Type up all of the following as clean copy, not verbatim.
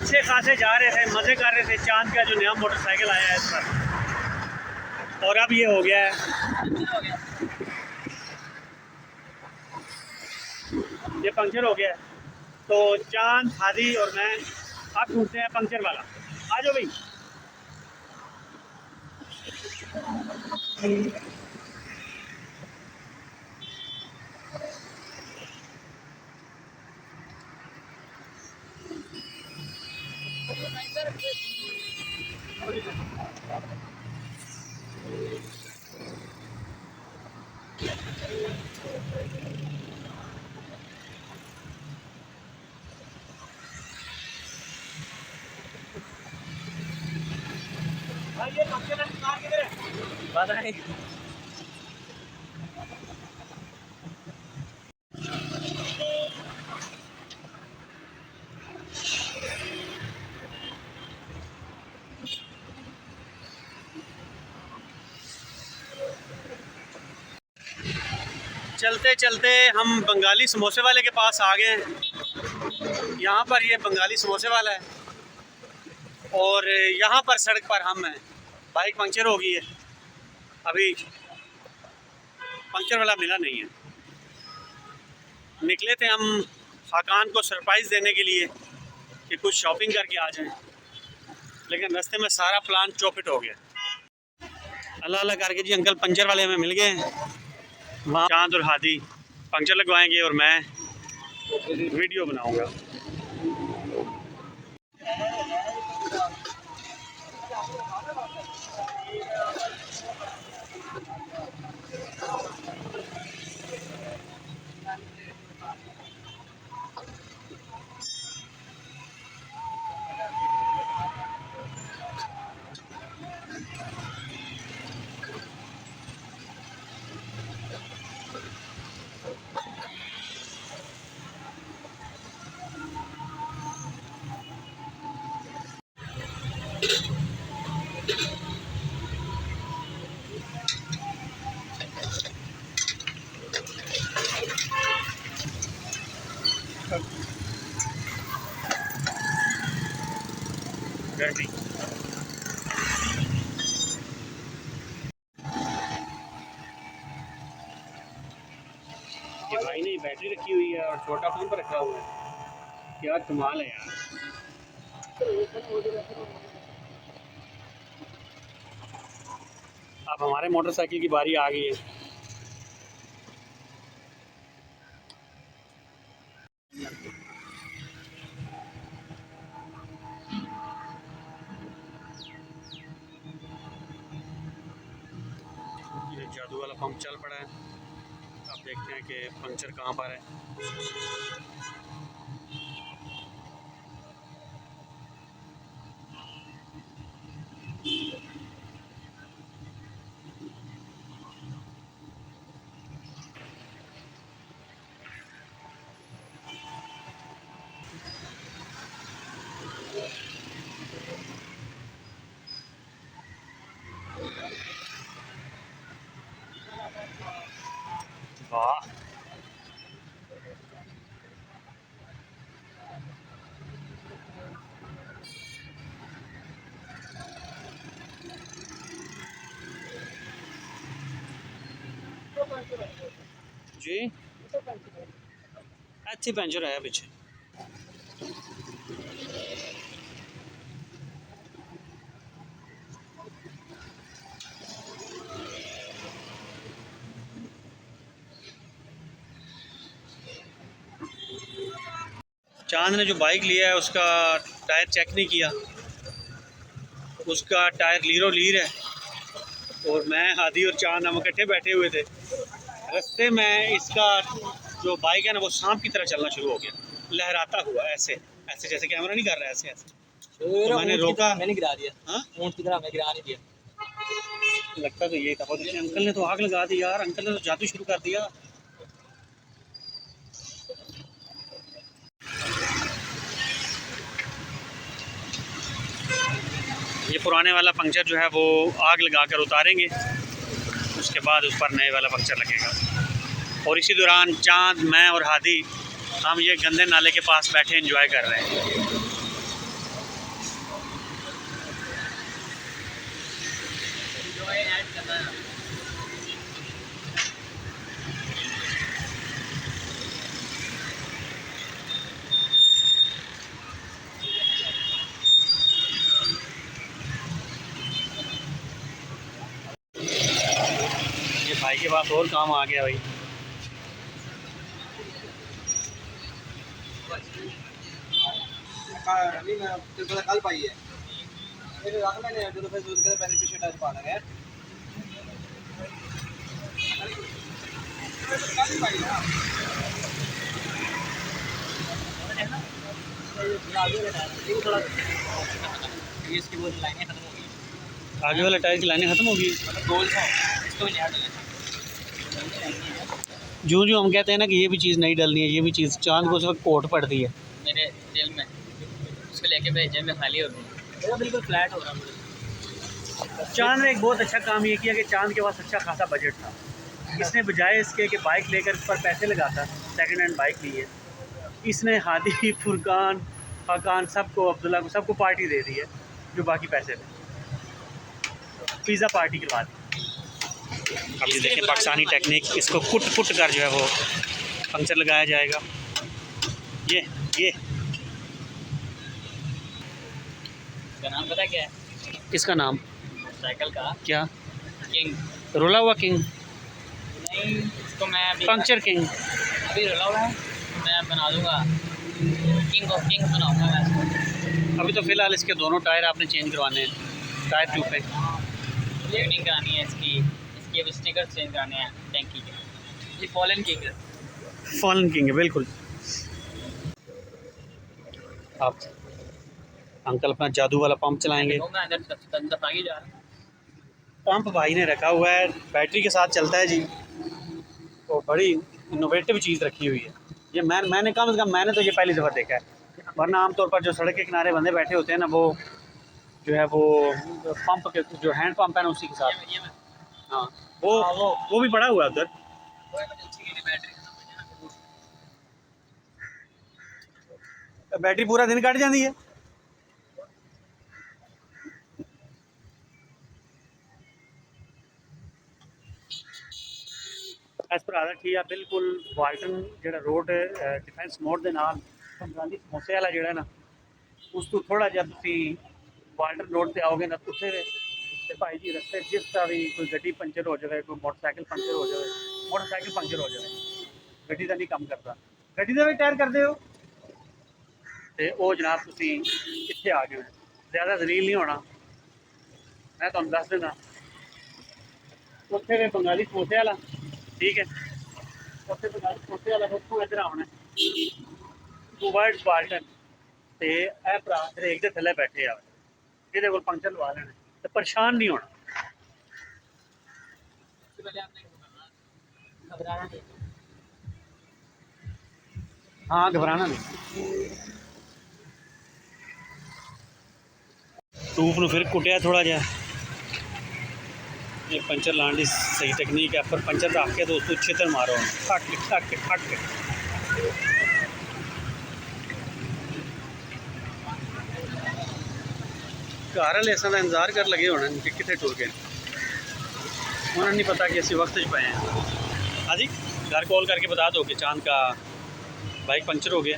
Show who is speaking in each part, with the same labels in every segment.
Speaker 1: अच्छे खासे जा रहे थे, मज़े कर रहे थे। चांद का जो नया मोटरसाइकिल आया है इस पर, और अब ये हो गया है, ये पंक्चर हो गया है। तो चांद, हादी और मैं अब ढूंढते हैं पंक्चर वाला। आ जाओ भाई। भाई ये पंक्चर वाली कार किधर है? पता नहीं। चलते चलते हम बंगाली समोसे वाले के पास आ गए हैं। यहाँ पर ये बंगाली समोसे वाला है और यहाँ पर सड़क पर हम हैं। बाइक पंक्चर हो गई है, अभी पंक्चर वाला मिला नहीं है। निकले थे हम खाकान को सरप्राइज़ देने के लिए कि कुछ शॉपिंग करके आ जाएं, लेकिन रास्ते में सारा प्लान चौपट हो गया। अल्लाह अल्लाह करके जी अंकल पंचर वाले हमें मिल गए। वहाँ चांद और हादी पंक्चर लगवाएंगे और मैं वीडियो बनाऊंगा। गर्मी ये भाई ने बैटरी रखी हुई है और छोटा फोन पर रखा हुआ है। क्या कमाल है यार। अब हमारे मोटरसाइकिल की बारी आ गई है। ये जादू वाला पंप चल पड़ा है। अब देखते हैं कि पंक्चर कहाँ पर है। वाह, जी अच्छी पंचर है पीछे। चांद ने जो बाइक लिया है उसका टायर चेक नहीं किया, उसका टायर लीरो लीर है। और मैं, हादी और चांद हम इकट्ठे बैठे हुए थे। रास्ते में इसका जो बाइक है ना वो सांप की तरह चलना शुरू हो गया, लहराता हुआ ऐसे ऐसे, जैसे कैमरा नहीं कर रहा है ऐसे ऐसे। तो मैंने रोका,
Speaker 2: मैंने गिरा दिया।
Speaker 1: हाँ
Speaker 2: ऊंट की तरह मैं गिरा नहीं दिया।
Speaker 1: लगता तो ये था। अंकल ने तो आग लगा दी यार, अंकल ने तो जादू शुरू कर दिया। ये पुराने वाला पंक्चर जो है वो आग लगा कर उतारेंगे, उसके बाद उस पर नए वाला पंक्चर लगेगा। और इसी दौरान चांद, मैं और हादी हम ये गंदे नाले के पास बैठे एंजॉय कर रहे हैं। के पास और काम आ गया भाई।
Speaker 2: कल पाई है मेरे रख मैंने जो फिर दूध के पहले पीछे टच पा लगा कल पाई ना थोड़ा इसकी वो लाइनें खत्म हो गई,
Speaker 1: आगे वाला टायर की लाइनें ख़त्म हो गई।
Speaker 2: मतलब गोल सा इसको भी नहीं डालना।
Speaker 1: जो जो हम कहते हैं ना कि ये भी चीज़ नहीं डलनी है, ये भी चीज़ चांद को उस वक्त कोट पड़ती है।
Speaker 2: मेरे दिल में उसको लेके भेजे में खाली हो गई, बिल्कुल फ्लैट हो रहा मुझे।
Speaker 1: चांद ने एक बहुत अच्छा काम ये किया कि चांद के पास अच्छा खासा बजट था। इसने बजाय इसके कि बाइक लेकर इस पर पैसे लगाता, सेकंड हैंड बाइक ली है, इसने हादी, फुरकान, फाकान सबको, अब्दुल्ला को सबको पार्टी दे दी है जो बाकी पैसे थे। पिज़्ज़ा पार्टी करवा दी। अब ये देखिए पाकिस्तानी टेक्निक, इसको कुट कुट कर जो है वो पंक्चर लगाया जाएगा। ये
Speaker 2: इसका नाम पता क्या है?
Speaker 1: इसका नाम
Speaker 2: साइकिल का
Speaker 1: क्या?
Speaker 2: किंग।
Speaker 1: रोला हुआ किंग,
Speaker 2: नहीं इसको मैं अभी
Speaker 1: पंक्चर किंग।
Speaker 2: अभी रोला हुआ है, मैं बना दूंगा किंग ऑफ किंग बनाऊंगा मैं इसको।
Speaker 1: अभी तो फ़िलहाल इसके दोनों टायर आपने चेंज करवाने हैं, टायर ट्यूब पे
Speaker 2: ट्यूनिंग करानी है इसकी अब स्टिकर चेंज कराने हैं टैंकी के। ये फॉलन किंग है।
Speaker 1: फॉलन किंग है बिल्कुल। आप अंकल अपना जादू वाला पंप चलाएंगे।
Speaker 2: मैं अंदर आगे जा रहा हूँ।
Speaker 1: पंप भाई ने रखा हुआ है, बैटरी के साथ चलता है जी। तो बड़ी इनोवेटिव चीज़ रखी हुई है ये। मैंने कम से कम मैंने तो ये पहली दफ़ा देखा है, वरना आमतौर पर जो सड़क के किनारे बंदे बैठे होते हैं ना, वो जो है वो पंप के जो हैंड पंप है ना उसी के साथ। हाँ वो भी पड़ा हुआ है उधर। बैटरी पूरा दिन कट जाती है। एज पर आदर ठीक है बिल्कुल। वाल्टन जो रोड डिफेंस मोड़ के नाल बंगाली समोसे वाला जोड़ा ना, उस तो थोड़ा जहा तुम वाल्टन रोड से आओगे ना, उत्थे तो भाई जी रस्ते जिस तरह भी कोई गड्डी पंचर हो जाए, कोई मोटरसाइकिल पंचर हो जाए, मोटरसाइकिल पंचर हो जाए, गड्डी का नहीं काम करता, गड्डी का भी टायर करते हो तो वो जनाब तुम इतने आ गए। ज़्यादा जलील नहीं होना, मैं तुम दस देना। उत्थे बंगाली समोसे वाला ठीक है, उत्थे बंगाली समोसे वाला उत्थों इधर आना वर्ड वाल्टन तो यह भरा हरेक के थले बैठे आ, ये को पंक्चर लवा लेने तो परेशान नहीं होना। हाँ घबराना नहीं। टूप फिर कुटिया थोड़ा जहा, ये पंचर लाने की सही टेक्निक है, पर पंचर रख के तो उसको छितर मारो खट खट खट। घर वाले इस इंतजार कर लगे होने कि कितने टुर गए, उन्होंने नहीं पता कि असं वक्त पे हैं। हाँ जी, घर कॉल करके बता दो कि चांद का बाइक पंचर हो गया।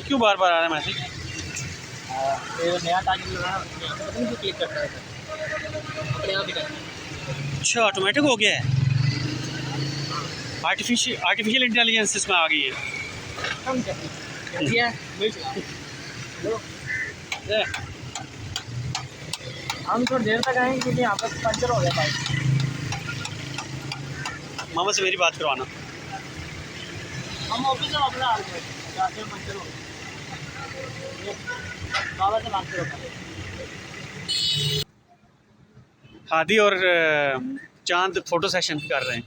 Speaker 1: क्यों बार बार आ रहा है मैसेज?
Speaker 2: नया टाइम क्लिक करता है अपने आप ही करता है।
Speaker 1: अच्छा ऑटोमेटिक हो गया है, आर्टिफिशियल इंटेलिजेंस इसमें आ गई है।
Speaker 2: हम थोड़ी देर तक आएंगे क्योंकि यहाँ पर पंचर हो गया बाइक।
Speaker 1: मामा से मेरी बात करवाना।
Speaker 2: हम ऑफिस में अपना जाते हैं, पंचर हो गया बाबा से बात करो।
Speaker 1: हादी और चांद फोटो सेशन कर रहे हैं।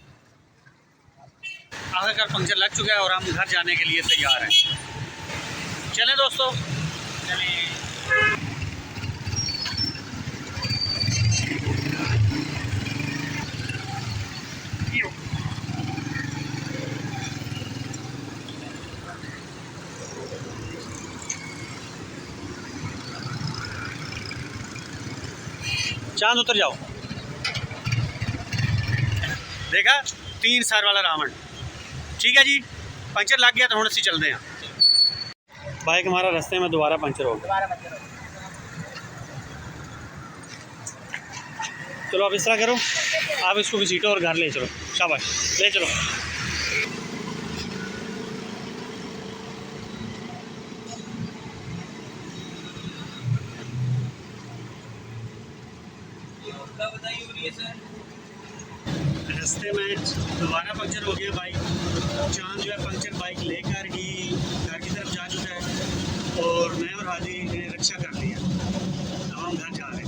Speaker 1: आखिरकार पंक्चर लग चुका है और हम घर जाने के लिए तैयार हैं। चलें दोस्तों, चलें। चांद उतर जाओ। देखा 3 स्टार वाला रावण, ठीक है जी। पंचर लग गया तो हम ਅਸੀਂ चलते हैं। बाइक हमारा रास्ते में दोबारा पंचर हो गया।
Speaker 2: दोबारा पंचर हो गया।
Speaker 1: चलो अब इस तरह करो, आप इसको घसीटो और घर ले चलो। शाबाश, ले चलो। रास्ते में दोबारा पंचर हो गया बाइक। चांद जो है पंचर बाइक लेकर ही घर की तरफ जा चुका है और मैं और हाजी ने रक्षा कर लिया। अब हम घर जा रहे हैं।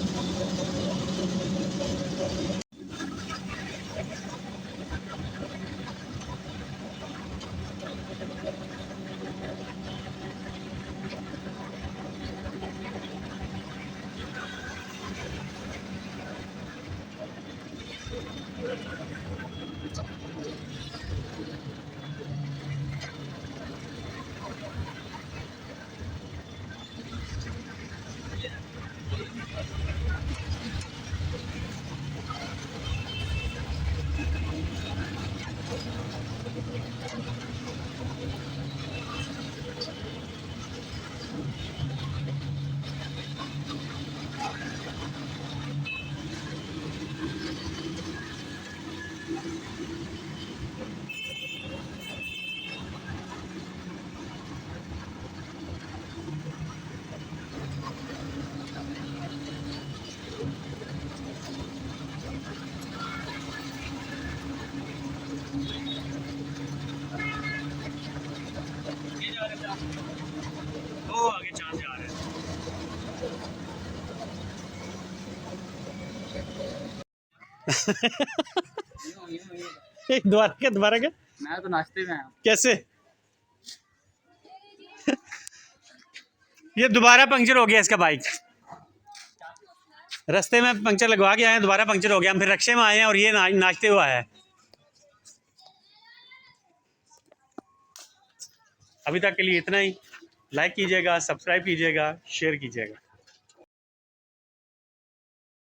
Speaker 1: वो आगे चांद जा रहे हैं। दोबारा क्या?
Speaker 2: मैं तो नाश्ते में आया।
Speaker 1: कैसे? ये दोबारा पंक्चर हो गया इसका बाइक। रास्ते में पंक्चर लगवा के आए हैं, दोबारा पंक्चर हो गया। हम फिर रक्षे में आए हैं और ये नाचते हुए आया है। अभी तक के लिए इतना ही। लाइक कीजिएगा, सब्सक्राइब कीजिएगा, शेयर कीजिएगा।